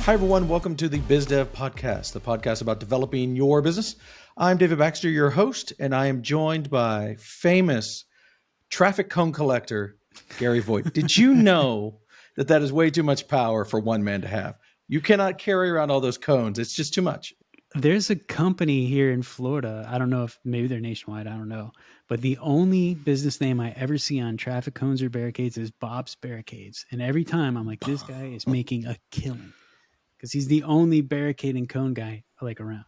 Hi, everyone. Welcome to the BizDev Podcast, the podcast about developing your business. I'm David Baxter, your host, and I am joined by famous traffic cone collector, Gary Voigt. Did you know that is way too much power for one man to have? You cannot carry around all those cones. It's just too much. There's a company here in Florida. I don't know if maybe they're nationwide. I don't know. But the only business name I ever see on traffic cones or barricades is Bob's Barricades. And every time I'm like, this guy is making a killing because he's the only barricade and cone guy like around.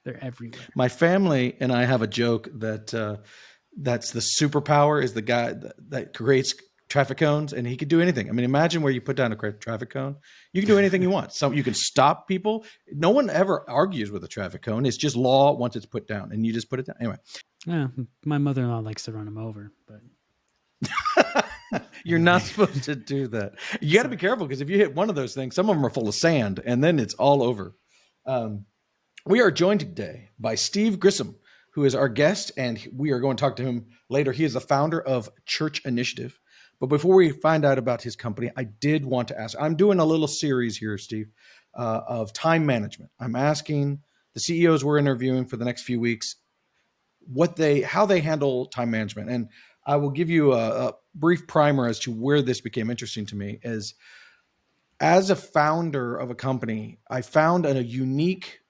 They're everywhere. My family and I have a joke that that's the superpower is the guy that creates traffic cones, and he could do anything. I mean, imagine where you put down a traffic cone. You can do anything you want. So you can stop people. No one ever argues with a traffic cone. It's just law once it's put down, and you just put it down. Anyway. Yeah, my mother-in-law likes to run them over, but you're not supposed to do that. You got to be careful because if you hit one of those things, some of them are full of sand, and then it's all over. We are joined today by Steve Grissom, who is our guest, and we are going to talk to him later. He is the founder of Church Initiative. But before we find out about his company, I did want to ask, I'm doing a little series here, Steve, of time management. I'm asking the CEOs we're interviewing for the next few weeks how they handle time management. And I will give you a brief primer as to where this became interesting to me. As a founder of a company, I found a unique,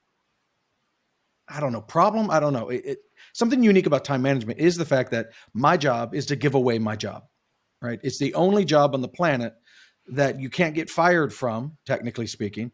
problem. I don't know. Something unique about time management is the fact that my job is to give away my job, right? It's the only job on the planet that you can't get fired from, technically speaking.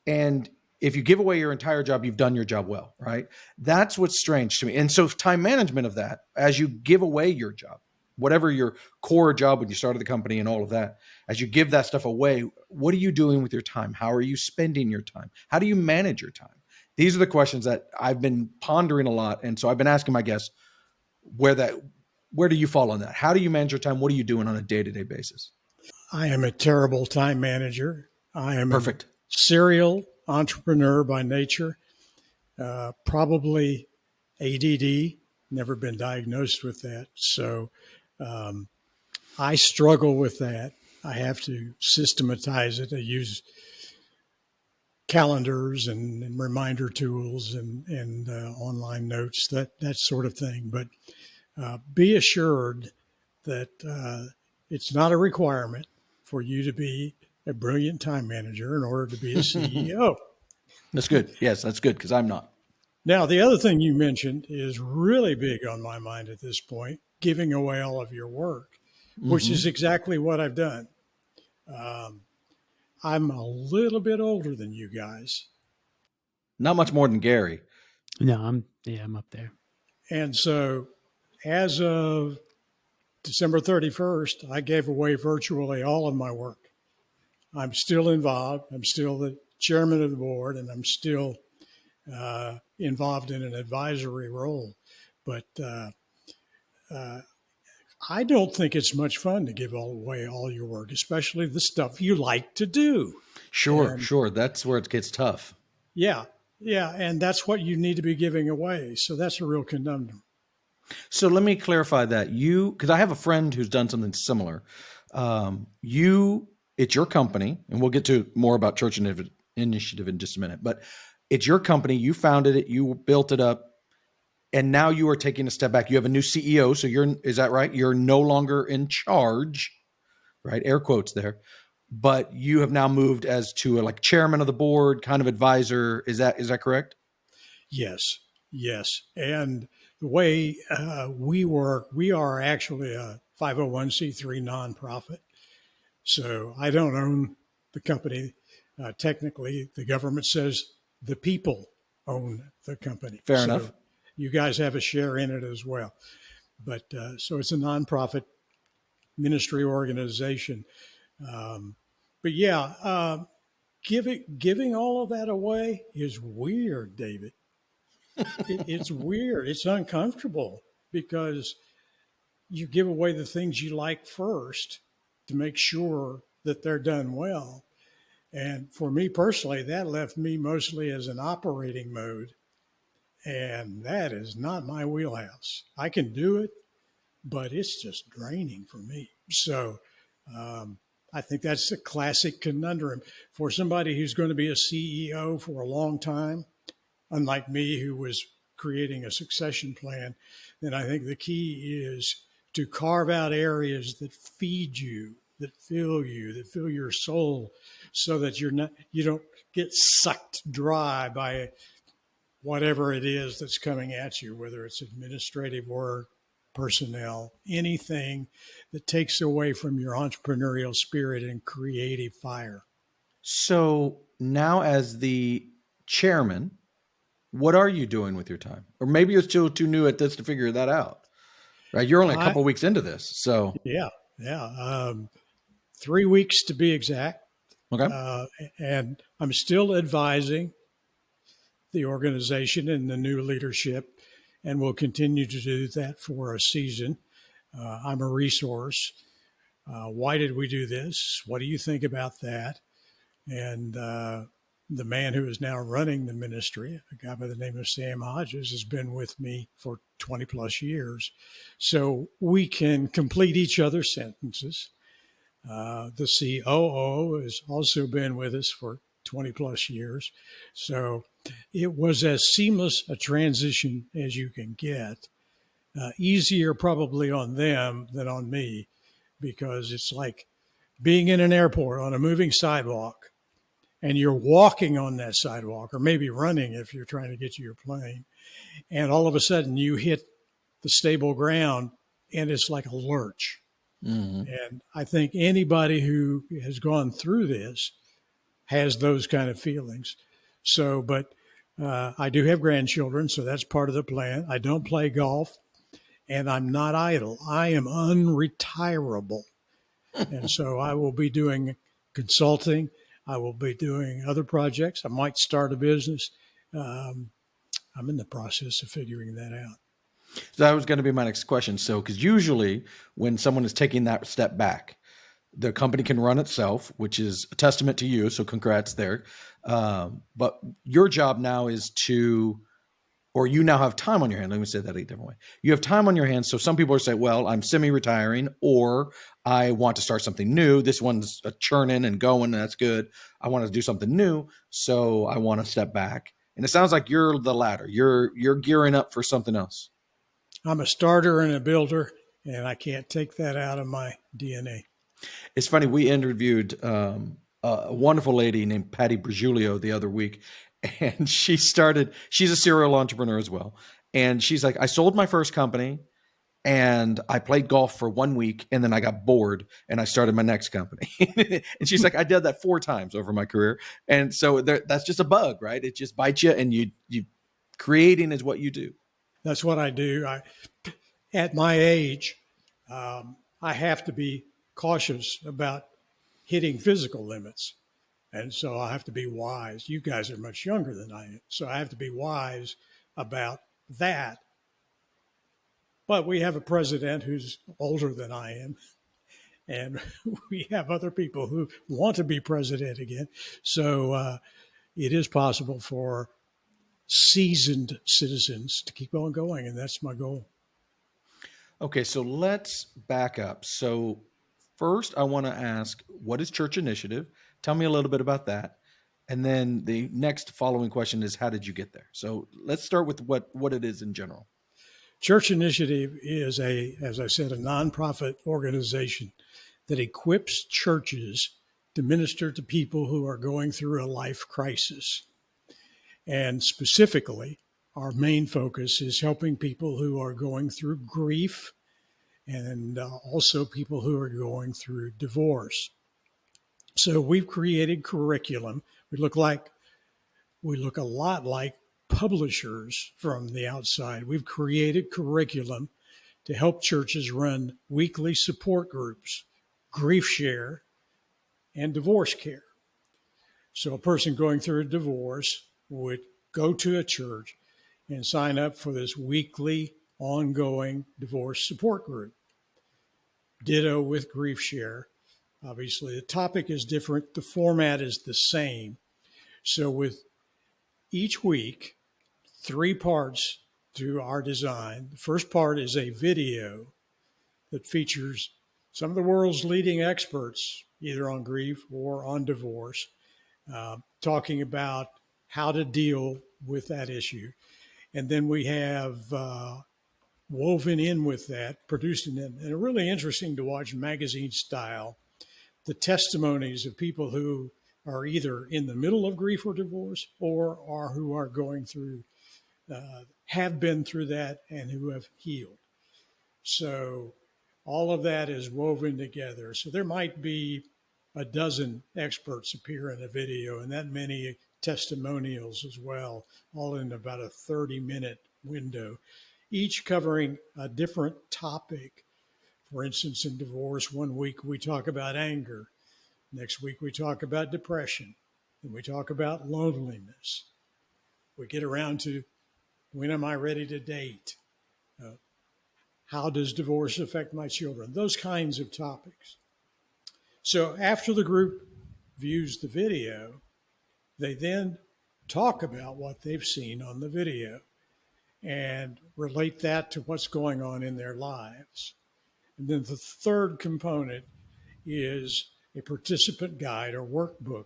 And if you give away your entire job, you've done your job well, right? That's what's strange to me. And so time management of that, as you give away your job, whatever your core job when you started the company and all of that, as you give that stuff away, what are you doing with your time? How are you spending your time? How do you manage your time? These are the questions that I've been pondering a lot. And so I've been asking my guests, where do you fall on that? How do you manage your time? What are you doing on a day-to-day basis? I am a terrible time manager. I am Perfect. A serial entrepreneur by nature, probably ADD, never been diagnosed with that. So I struggle with that. I have to systematize it. I use calendars and reminder tools and online notes, that sort of thing. But be assured that it's not a requirement for you to be a brilliant time manager in order to be a CEO. That's good. Yes, that's good because I'm not. Now, the other thing you mentioned is really big on my mind at this point, giving away all of your work, which is exactly what I've done. I'm a little bit older than you guys. Not much more than Gary. no, I'm up there. And so as of December 31st, I gave away virtually all of my work. I'm still involved. I'm still the chairman of the board, and I'm still involved in an advisory role. But I don't think it's much fun to give away all your work, especially the stuff you like to do. Sure. That's where it gets tough. Yeah. And that's what you need to be giving away. So that's a real conundrum. So let me clarify that because I have a friend who's done something similar. It's your company, and we'll get to more about Church Initiative in just a minute, but it's your company. You founded it, you built it up, and now you are taking a step back. You have a new CEO. So is that right? You're no longer in charge, right? Air quotes there, but you have now moved as to like chairman of the board, kind of advisor. Is that correct? Yes. And the way we work, we are actually a 501c3 nonprofit. So I don't own the company. Technically, the government says the people own the company. Fair enough. You guys have a share in it as well. But so it's a nonprofit ministry organization. But yeah, giving all of that away is weird, David. It's weird. It's uncomfortable because you give away the things you like first to make sure that they're done well. And for me personally, that left me mostly as an operating mode. And that is not my wheelhouse. I can do it, but it's just draining for me. So I think that's a classic conundrum for somebody who's going to be a CEO for a long time, unlike me, who was creating a succession plan. Then I think the key is to carve out areas that feed you, that fill you, that fill your soul, so that you don't get sucked dry by whatever it is that's coming at you, whether it's administrative work, personnel, anything that takes away from your entrepreneurial spirit and creative fire. So now, as the chairman, what are you doing with your time? Or maybe you're still too new at this to figure that out, right? You're only a couple weeks into this. So, yeah. 3 weeks to be exact. okay. And I'm still advising the organization and the new leadership, and will continue to do that for a season. I'm a resource. Why did we do this? What do you think about that? And the man who is now running the ministry, a guy by the name of Sam Hodges, has been with me for 20 plus years. So we can complete each other's sentences. The COO has also been with us for 20 plus years. So it was as seamless a transition as you can get. Easier probably on them than on me, because it's like being in an airport on a moving sidewalk, and you're walking on that sidewalk, or maybe running if you're trying to get to your plane, and all of a sudden you hit the stable ground, and it's like a lurch. Mm-hmm. And I think anybody who has gone through this has those kind of feelings. So, but I do have grandchildren, so that's part of the plan. I don't play golf, and I'm not idle. I am unretirable. And so I will be doing consulting. I will be doing other projects. I might start a business. I'm in the process of figuring that out. So that was going to be my next question. So, because usually when someone is taking that step back, the company can run itself, which is a testament to you. So congrats there. But your job now is to, or you now have time on your hand. Let me say that a different way. You have time on your hands. So some people are saying, well, I'm semi-retiring, or I want to start something new. This one's churning and going, and that's good. I want to do something new. So I want to step back. And it sounds like you're the latter. You're gearing up for something else. I'm a starter and a builder, and I can't take that out of my DNA. It's funny. We interviewed a wonderful lady named Patty Bergiulio the other week, and she's a serial entrepreneur as well. And she's like, I sold my first company and I played golf for 1 week, and then I got bored and I started my next company. And she's like, I did that 4 times over my career. And so that's just a bug, right? It just bites you, and you creating is what you do. That's what I do. At my age, I have to be cautious about hitting physical limits. And so I have to be wise. You guys are much younger than I am, so I have to be wise about that. But we have a president who's older than I am, and we have other people who want to be president again. So it is possible for seasoned citizens to keep on going, and that's my goal. Okay, so let's back up. So first, I want to ask, what is Church Initiative? Tell me a little bit about that. And then the next following question is, how did you get there? So let's start with what it is in general. Church Initiative is as I said, a nonprofit organization that equips churches to minister to people who are going through a life crisis. And specifically, our main focus is helping people who are going through grief, and also people who are going through divorce. So we've created curriculum. We look a lot like publishers from the outside. We've created curriculum to help churches run weekly support groups, grief share, and divorce care. So a person going through a divorce would go to a church and sign up for this weekly ongoing divorce support group. Ditto with grief share. Obviously, the topic is different. The format is the same. So with each week, 3 parts to our design. The first part is a video that features some of the world's leading experts either on grief or on divorce, talking about how to deal with that issue. And then we have woven in with that, producing it, and really interesting to watch magazine style, the testimonies of people who are either in the middle of grief or divorce or are who are going through, have been through that and who have healed. So all of that is woven together. So there might be a dozen experts appear in a video and that many testimonials as well, all in about a 30-minute window, each covering a different topic. For instance, in divorce, one week we talk about anger. Next week we talk about depression. And we talk about loneliness. We get around to when am I ready to date? How does divorce affect my children? Those kinds of topics. So after the group views the video, they then talk about what they've seen on the video and relate that to what's going on in their lives. And then the third component is a participant guide or workbook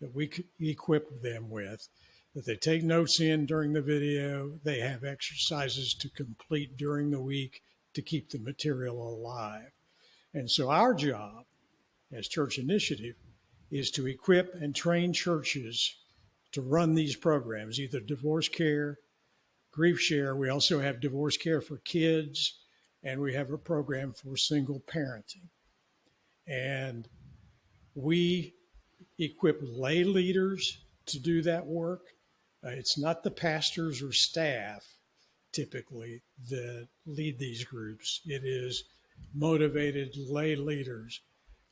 that we equip them with, that they take notes in during the video. They have exercises to complete during the week to keep the material alive. And so our job as Church Initiative is to equip and train churches to run these programs, either divorce care, grief share. We also have divorce care for kids, and we have a program for single parenting. And we equip lay leaders to do that work. It's not the pastors or staff typically that lead these groups. It is motivated lay leaders.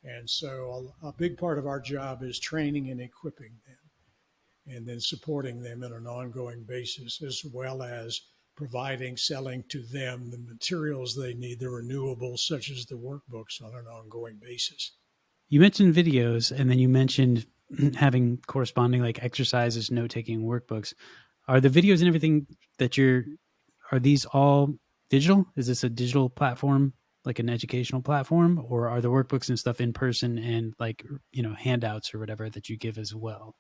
And so a big part of our job is training and equipping them and then supporting them on an ongoing basis, as well as providing, selling to them the materials they need, the renewables such as the workbooks on an ongoing basis. You mentioned videos, and then you mentioned having corresponding like exercises, note-taking workbooks. Are the videos and everything that are these all digital? Is this a digital platform, like an educational platform, or are the workbooks and stuff in person and like, handouts or whatever that you give as well?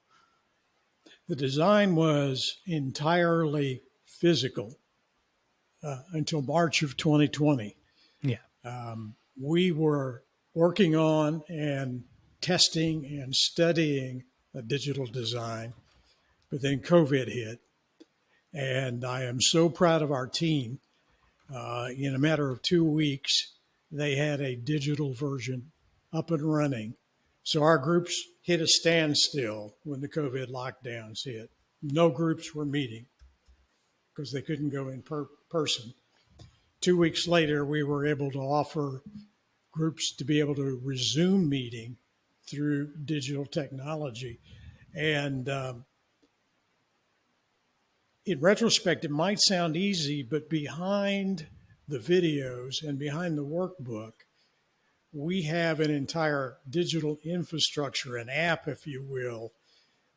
The design was entirely physical until March of 2020. Yeah. We were working on and testing and studying a digital design, but then COVID hit. And I am so proud of our team. In a matter of 2 weeks, they had a digital version up and running. So our groups hit a standstill when the COVID lockdowns hit. No groups were meeting because they couldn't go in person. 2 weeks later, we were able to offer groups to be able to resume meeting through digital technology. And in retrospect, it might sound easy, but behind the videos and behind the workbook, we have an entire digital infrastructure, an app, if you will,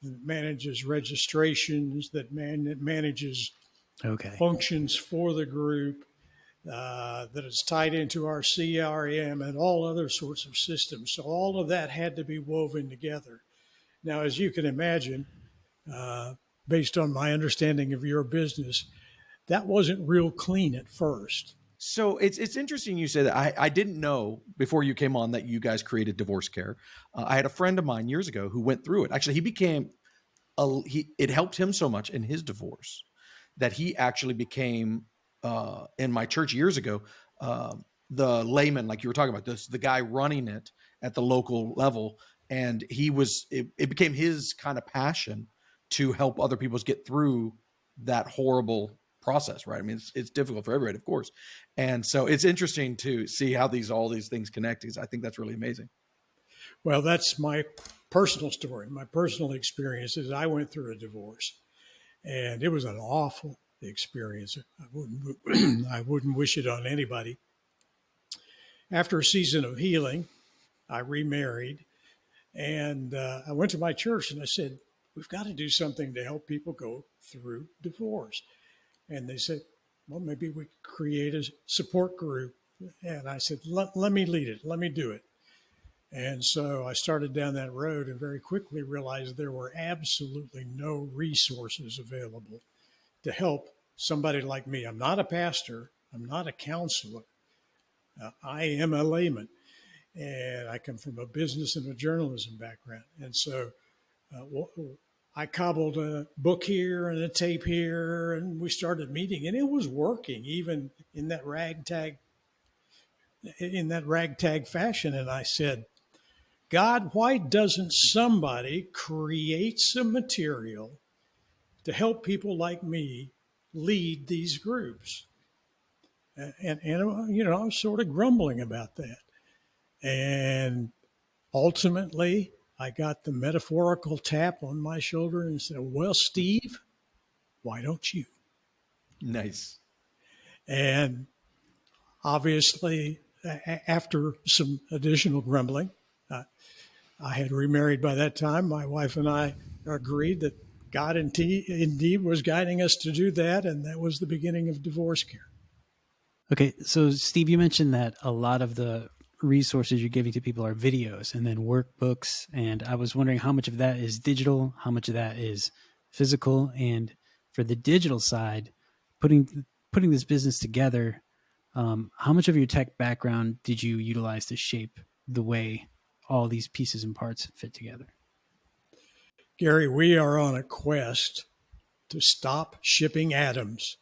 that manages registrations, that manages functions for the group, that is tied into our CRM and all other sorts of systems. So all of that had to be woven together. Now, as you can imagine, based on my understanding of your business, that wasn't real clean at first. So it's interesting you say that. I didn't know before you came on that you guys created divorce care. I had a friend of mine years ago who went through it. Actually, it helped him so much in his divorce that he actually became in my church years ago the layman, like you were talking about, the guy running it at the local level, and it became his kind of passion to help other people get through that horrible process, right? I mean, it's difficult for everybody, of course. And so it's interesting to see how all these things connect. I think that's really amazing. Well, that's my personal story. My personal experience is I went through a divorce, and it was an awful experience. I wouldn't wish it on anybody. After a season of healing, I remarried, and I went to my church and I said, we've got to do something to help people go through divorce. And they said, well, maybe we could create a support group. And I said, let me lead it. Let me do it. And so I started down that road and very quickly realized there were absolutely no resources available to help somebody like me. I'm not a pastor, I'm not a counselor, I am a layman, and I come from a business and a journalism background. And so uh, I cobbled a book here and a tape here, and we started meeting, and it was working even in that ragtag fashion. And I said, God, why doesn't somebody create some material to help people like me lead these groups? And I was sort of grumbling about that. And ultimately, I got the metaphorical tap on my shoulder and said, well, Steve, why don't you? Nice. And obviously, after some additional grumbling, uh, I had remarried by that time. My wife and I agreed that God indeed was guiding us to do that, and that was the beginning of divorce care. Okay, so Steve, you mentioned that a lot of the resources you're giving to people are videos and then workbooks, and I was wondering how much of that is digital, how much of that is physical, and for the digital side, putting this business together, how much of your tech background did you utilize to shape the way all these pieces and parts fit together? Gary, we are on a quest to stop shipping atoms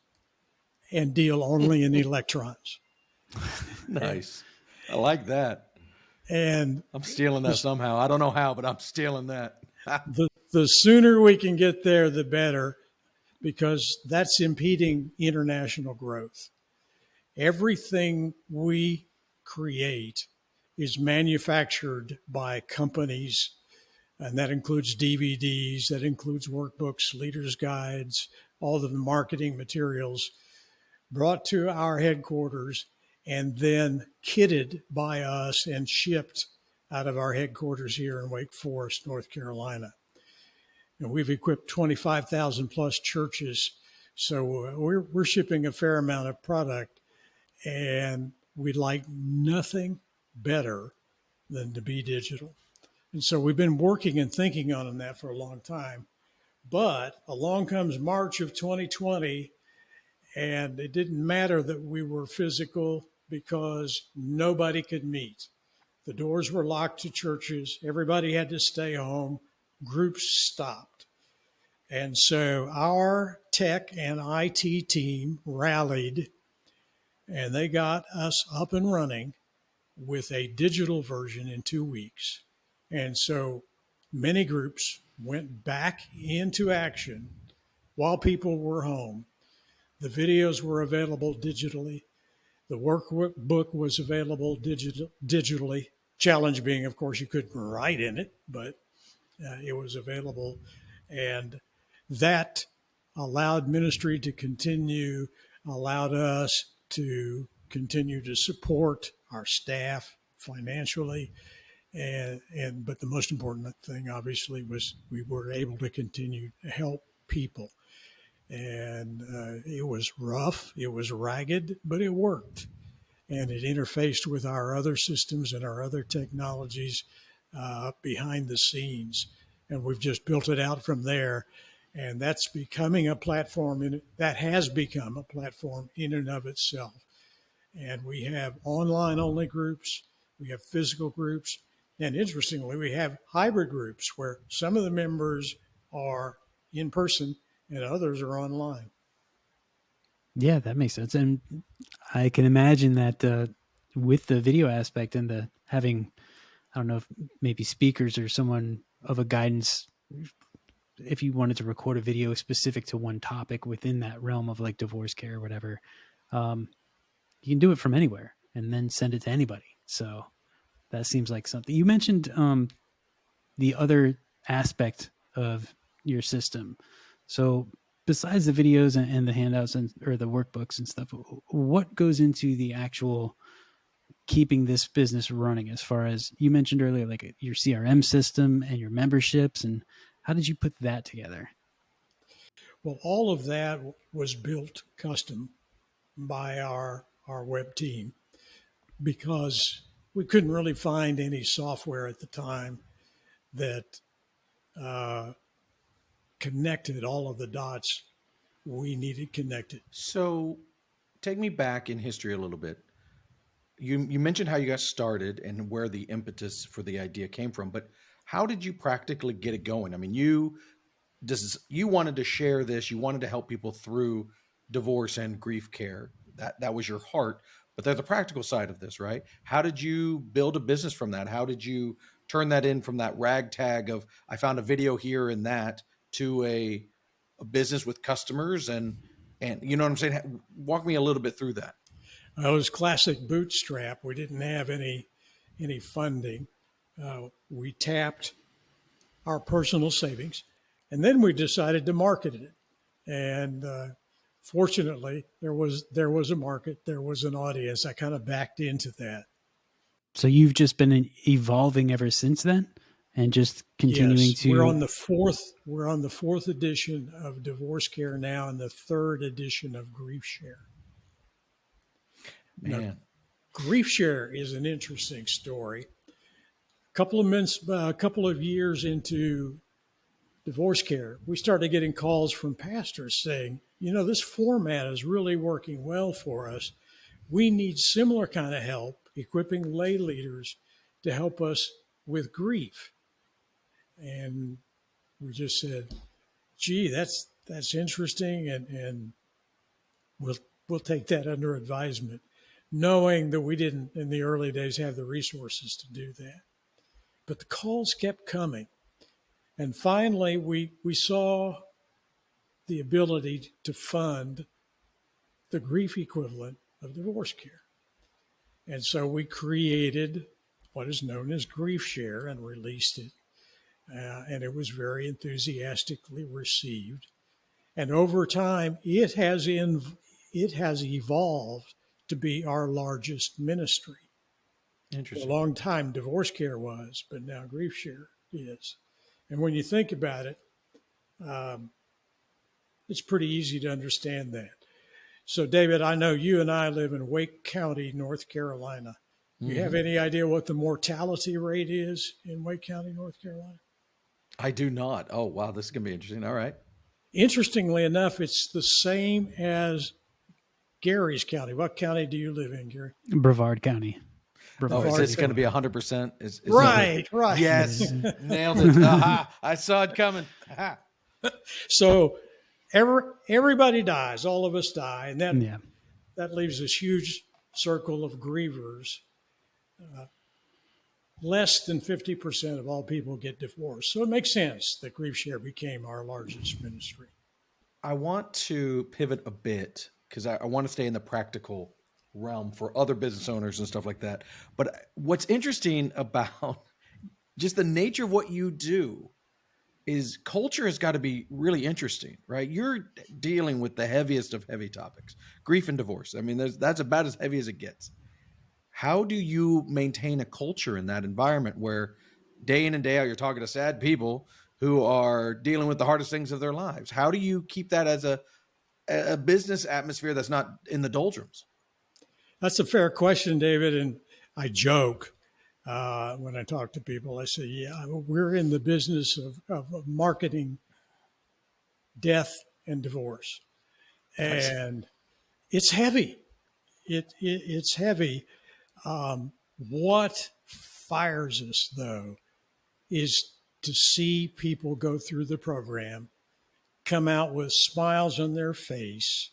and deal only in electrons. Nice. I like that. And I'm stealing that somehow. I don't know how, but I'm stealing that. the sooner we can get there, the better, because that's impeding international growth. Everything we create is manufactured by companies, and that includes DVDs, that includes workbooks, leaders' guides, all of the marketing materials brought to our headquarters and then kitted by us and shipped out of our headquarters here in Wake Forest, North Carolina. And we've equipped 25,000 plus churches. So we're shipping a fair amount of product, and we'd like nothing better than to be digital. And so we've been working and thinking on that for a long time. But along comes March of 2020, and it didn't matter that we were physical because nobody could meet. The doors were locked to churches. Everybody had to stay home. Groups stopped. And so our tech and IT team rallied, and they got us up and running with a digital version in 2 weeks. And so many groups went back into action while people were home. The videos were available digitally. The workbook was available digitally. Challenge being, of course, you couldn't write in it, but it was available. And that allowed ministry to continue, allowed us to continue to support our staff financially. And but the most important thing, obviously, was we were able to continue to help people. And it was rough, it was ragged, but it worked. And it interfaced with our other systems and our other technologies behind the scenes. And we've just built it out from there. And that's becoming a platform that has become a platform in and of itself. And we have online only groups, we have physical groups, and interestingly, we have hybrid groups where some of the members are in person and others are online. Yeah, that makes sense. And I can imagine that with the video aspect and the having, I don't know if maybe speakers or someone of a guidance, if you wanted to record a video specific to one topic within that realm of like divorce care or whatever, you can do it from anywhere and then send it to anybody. So that seems like something. You mentioned the other aspect of your system. So besides the videos and the handouts and or the workbooks and stuff, what goes into the actual keeping this business running? As far as you mentioned earlier, like your CRM system and your memberships, and how did you put that together? Well, all of that was built custom by our web team because we couldn't really find any software at the time that connected all of the dots we needed connected. So take me back in history a little bit. You mentioned how you got started and where the impetus for the idea came from, but how did you practically get it going? I mean, you wanted to share this, you wanted to help people through divorce and grief care. That was your heart, but there's a practical side of this, right? How did you build a business from that? How did you turn that in from that ragtag of I found a video here and that to a business with customers and you know what I'm saying? Walk me a little bit through that. It was classic bootstrap. We didn't have any funding. We tapped our personal savings, and then we decided to market it. And fortunately, there was a market, there was an audience. I kind of backed into that. So you've just been evolving ever since then, and just continuing Yes, to. we're on the fourth edition of Divorce Care now, and the third edition of Grief Share. Man. Now, Grief Share is an interesting story. A couple of years into Divorce Care, we started getting calls from pastors saying, this format is really working well for us. We need similar kind of help equipping lay leaders to help us with grief. And we just said, gee, that's interesting, and we'll take that under advisement, knowing that we didn't in the early days have the resources to do that. But the calls kept coming. And finally, we saw the ability to fund the grief equivalent of divorce care. And so we created what is known as Grief Share and released it. And it was very enthusiastically received. And over time, it has evolved to be our largest ministry. For Interesting. a long time, Divorce Care was, but now Grief Share is. And when you think about it, it's pretty easy to understand that. So, David, I know you and I live in Wake County, North Carolina. Do you have any idea what the mortality rate is in Wake County, North Carolina? I do not. Oh, wow. This is going to be interesting. All right. Interestingly enough, it's the same as Gary's county. What county do you live in, Gary? Brevard County. Oh, is Brevard this going to be County. 100%? Is Right. Yes. Nailed it. Aha. I saw it coming. Aha. So everybody dies. All of us die. And Yeah. that leaves this huge circle of grievers. Less than 50% of all people get divorced. So it makes sense that Grief Share became our largest ministry. I want to pivot a bit because I want to stay in the practical realm for other business owners and stuff like that. But what's interesting about just the nature of what you do is culture has got to be really interesting, right? You're dealing with the heaviest of heavy topics, grief and divorce. I mean, that's about as heavy as it gets. How do you maintain a culture in that environment where day in and day out, you're talking to sad people who are dealing with the hardest things of their lives? How do you keep that as a business atmosphere that's not in the doldrums? That's a fair question, David. And I joke when I talk to people. I say, yeah, we're in the business of marketing death and divorce. Nice. And it's heavy. It's heavy. What fires us, though, is to see people go through the program, come out with smiles on their face,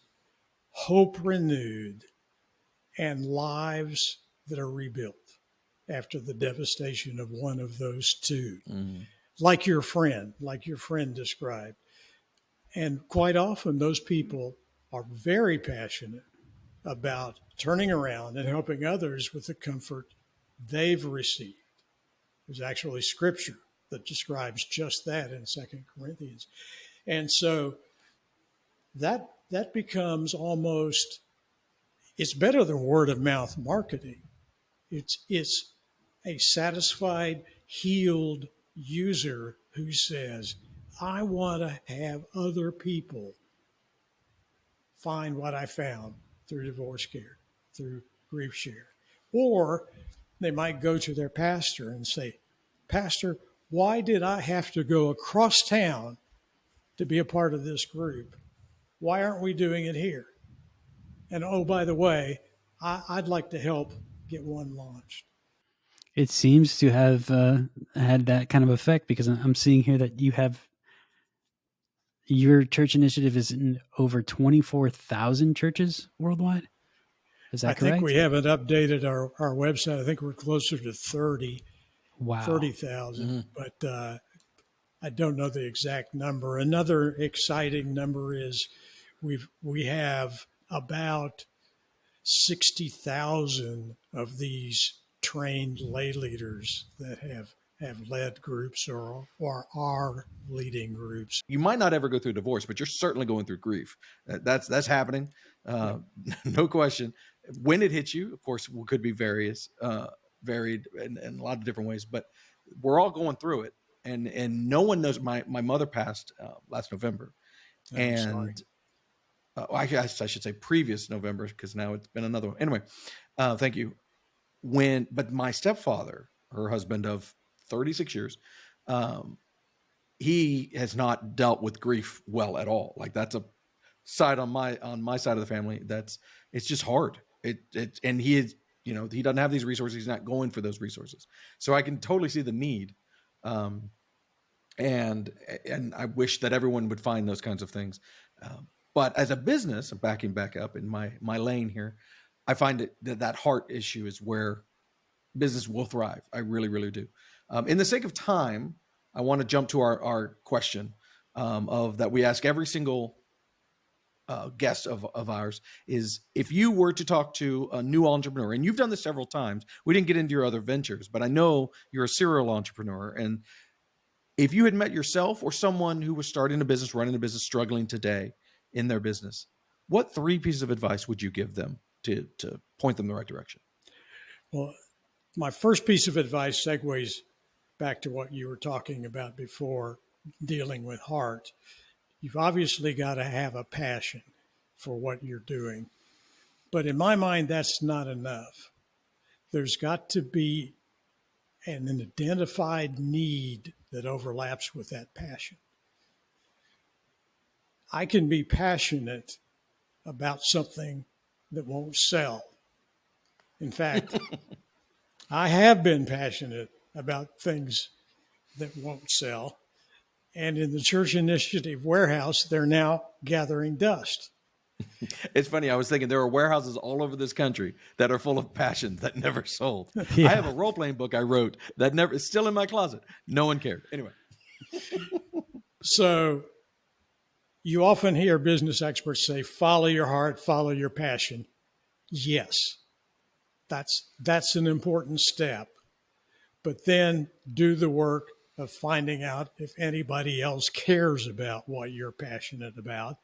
hope renewed, and lives that are rebuilt after the devastation of one of those two, like your friend described. And quite often, those people are very passionate about turning around and helping others with the comfort they've received. There's actually scripture that describes just that in 2 Corinthians. And so that becomes almost, it's better than word of mouth marketing. It's a satisfied, healed user who says, I want to have other people find what I found through Divorce Care, through Grief Share. Or They might go to their pastor and say, Pastor, why did I have to go across town to be a part of this group? Why aren't we doing it here? And oh, by the way, I'd like to help get one launched. It seems to have had that kind of effect, because I'm seeing here that your church initiative is in over 24,000 churches worldwide. Is that I correct? think we haven't updated our website. I think we're closer to 30. Wow. 30,000, but I don't know the exact number. Another exciting number is we have about 60,000 of these trained lay leaders that have led groups or are leading groups. You might not ever go through divorce, but you're certainly going through grief. That's happening. No question. When it hits you, of course, could be varied in a lot of different ways, but we're all going through it. And no one knows. My mother passed last November, I'm sorry. I guess I should say previous November, because now it's been another one. Anyway, thank you. But my stepfather, her husband of 36 years, he has not dealt with grief well at all. Like, that's a side on my side of the family. It's just hard. And he is, he doesn't have these resources. He's not going for those resources. So I can totally see the need. And I wish that everyone would find those kinds of things. But as a business, I'm backing back up in my lane here, I find that heart issue is where business will thrive. I really, really do. In the sake of time, I want to jump to our question of that we ask every single guest of ours is, if you were to talk to a new entrepreneur, and you've done this several times, we didn't get into your other ventures, but I know you're a serial entrepreneur. And if you had met yourself or someone who was starting a business, running a business, struggling today in their business, what 3 pieces of advice would you give them to point them in the right direction? Well, my first piece of advice segues back to what you were talking about before, dealing with heart. You've obviously got to have a passion for what you're doing. But in my mind, that's not enough. There's got to be an identified need that overlaps with that passion. I can be passionate about something that won't sell. In fact, I have been passionate about things that won't sell. And in the church initiative warehouse, they're now gathering dust. It's funny. I was thinking there are warehouses all over this country that are full of passion that never sold. Yeah. I have a role-playing book I wrote that is still in my closet. No one cared. Anyway. So you often hear business experts say, follow your heart, follow your passion. Yes, that's an important step. But then do the work of finding out if anybody else cares about what you're passionate about,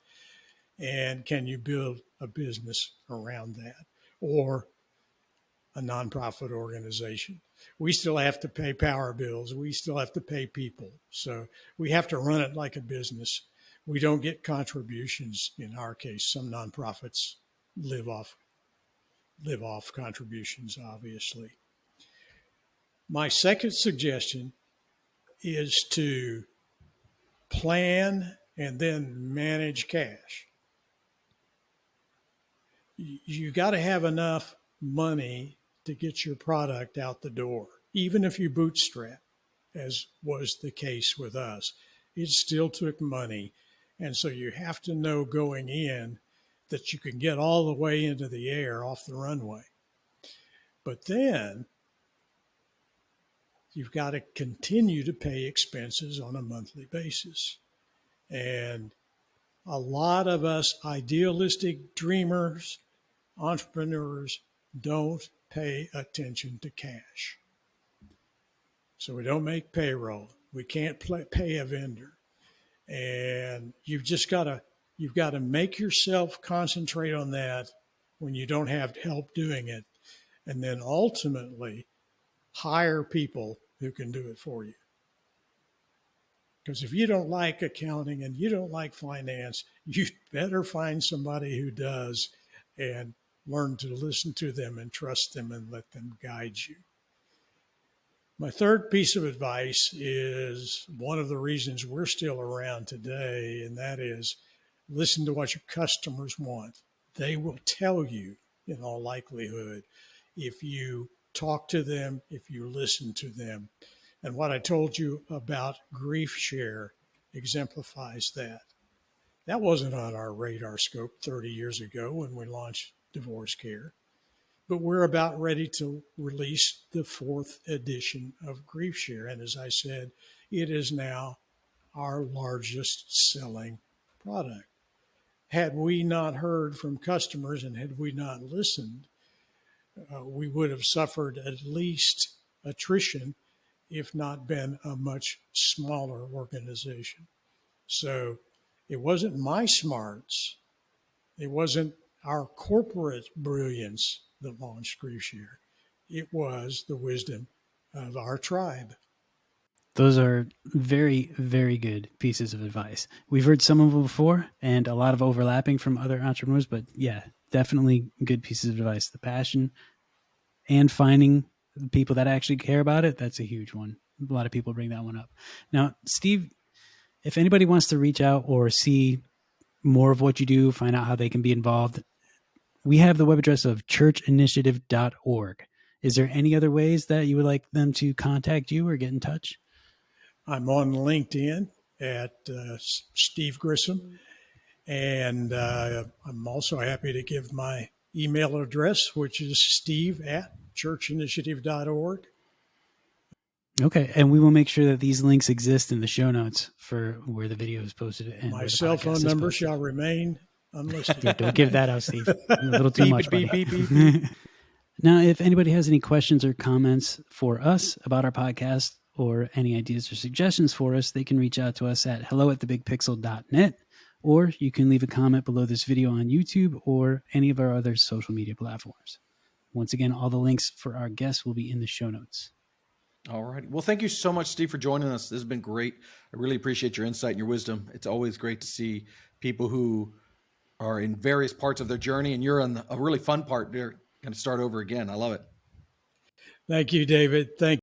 and can you build a business around that, or a nonprofit organization. We still have to pay power bills. We still have to pay people. So we have to run it like a business. We don't get contributions in our case. Some nonprofits live off contributions, obviously. My second suggestion is to plan and then manage cash. You got to have enough money to get your product out the door, even if you bootstrap, as was the case with us. It still took money. And so you have to know going in that you can get all the way into the air off the runway. But then you've got to continue to pay expenses on a monthly basis. And a lot of us idealistic dreamers, entrepreneurs, don't pay attention to cash. So we don't make payroll. We can't pay a vendor. And you've got to make yourself concentrate on that when you don't have help doing it. And then ultimately hire people who can do it for you. Because if you don't like accounting and you don't like finance, you better find somebody who does, and learn to listen to them and trust them and let them guide you. My third piece of advice is one of the reasons we're still around today, and that is listen to what your customers want. They will tell you, in all likelihood, if you talk to them, if you listen to them. And what I told you about Grief Share exemplifies that. That wasn't on our radar scope 30 years ago when we launched Divorce Care. But we're about ready to release the 4th edition of Grief Share. And as I said, it is now our largest selling product. Had we not heard from customers and had we not listened, we would have suffered at least attrition, if not been a much smaller organization. So it wasn't my smarts. It wasn't our corporate brilliance that launched GriefShare. It was the wisdom of our tribe. Those are very, very good pieces of advice. We've heard some of them before and a lot of overlapping from other entrepreneurs, but yeah, definitely good pieces of advice. The passion and finding the people that actually care about it, that's a huge one. A lot of people bring that one up. Now, Steve, if anybody wants to reach out or see more of what you do, find out how they can be involved, we have the web address of churchinitiative.org. Is there any other ways that you would like them to contact you or get in touch? I'm on LinkedIn at Steve Grissom, and I'm also happy to give my email address, which is steve@churchinitiative.org. Okay. And we will make sure that these links exist in the show notes for where the video is posted. And My cell phone number shall remain unlisted. Yeah, don't give that out, Steve. A little too much, buddy. Beep, beep, beep. Now, if anybody has any questions or comments for us about our podcast or any ideas or suggestions for us, they can reach out to us at hello@thebigpixel.net, or you can leave a comment below this video on YouTube or any of our other social media platforms. Once again, all the links for our guests will be in the show notes. All right. Well, thank you so much, Steve, for joining us. This has been great. I really appreciate your insight and your wisdom. It's always great to see people who are in various parts of their journey, and you're on a really fun part. They're going to start over again. I love it. Thank you, David. Thank